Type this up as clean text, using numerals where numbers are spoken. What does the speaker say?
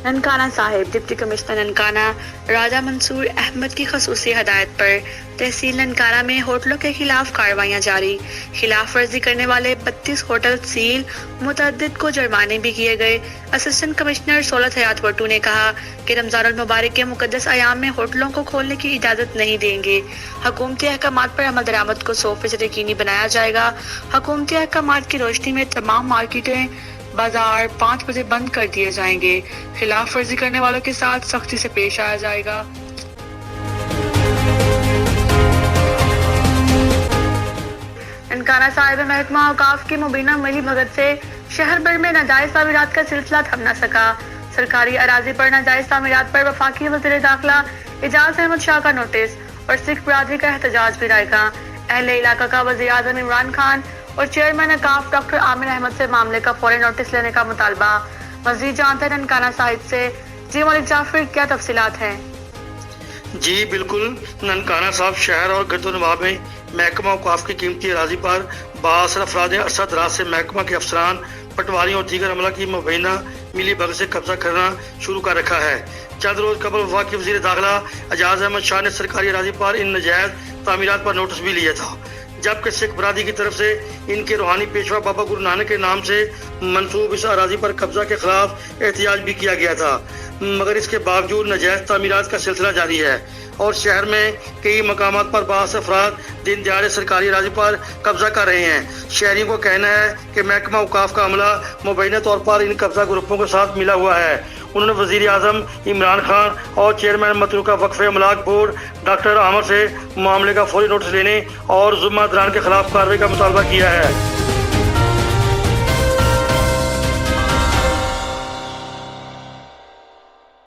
Nankana Sahib deputy commissioner Nankana राजा मंसूर अहमद की खसूसी हदायत पर तहसील ननकाना में होटलों के खिलाफ कार्रवाइयां जारी। खिलाफ वर्जी करने वाले 32 होटल सील, मुतअद्दिद को जुर्माने भी किए गए। असिस्टेंट कमिश्नर सोलत हयात वट्टू ने कहा कि रमजानुल मुबारक के मुकद्दस अयाम में होटलों को खोलने की इजाजत नहीं देंगे। हुकूमती अहकामात पर अमल दरामद को 100% यकीनी बनाया जाएगा। हुकूमती अहकामात की रोशनी में तमाम मार्केटें, बाजार 5 बजे बंद कर दिए जाएंगे। खिलाफ वर्जी करने वालों के साथ सख्ती से पेश आया जाएगा। ननकाना साहिब महकमा औकाफ की मुबीना मिली भगत से शहर भर में नाजायज तामीरात का सिलसिला थम न सका। सरकारी अराजी पर नाजायज तामीरात पर वफाकी वज़ीर दाखिला एजाज अहमद शाह का नोटिस और सिख बरादरी का एहतजाज भी रायगा। अहले इलाका का वज़ीर आज़म इमरान खान और चेयरमैन औकाफ डॉक्टर आमिर अहमद से मामले का फौरी नोटिस लेने का मुतालबा। मज़ीद जानते हैं ननकाना साहिब से जी मलिक जाफर, क्या तफसीलात हैं? जी बिल्कुल, ननकाना साहब शहर और गर्दोनवाब में महकमा औकाफ की कीमती अराजी पर बासर अफराद ने अरसा दराज से महकमा के अफसरान, पटवारियों और दीगर अमला की मुबैना मिली भगत से कब्जा करना शुरू कर रखा है। चंद रोज कबल वफाकी वज़ीर दाखिला एजाज अहमद शाह ने सरकारी अराजी पर इन नजायज तामीरात पर नोटिस भी लिया था, जबकि सिख बरादरी की तरफ से इनके रूहानी पेशवा बाबा गुरु नानक के नाम से मंसूब इस अराजी पर कब्जा के खिलाफ एहतजाज भी किया गया था। मगर इसके बावजूद नाजायज तामीरात का सिलसिला जारी है और शहर में कई मकामात पर बास अफराद दिन दिहाड़े सरकारी अराजी पर कब्जा कर रहे हैं। शहरियों को कहना है कि महकमा औकाफ का अमला मुबैना तौर पर इन कब्जा ग्रुपों के साथ मिला हुआ है। उन्होंने वज़ीर आज़म इमरान खान और चेयरमैन मतरूका वक्फ अमलाक बोर्ड डॉक्टर आमिर से मामले का फौरी नोटिस लेने और ज़िम्मेदारान के खिलाफ कार्रवाई का मुतालबा किया है।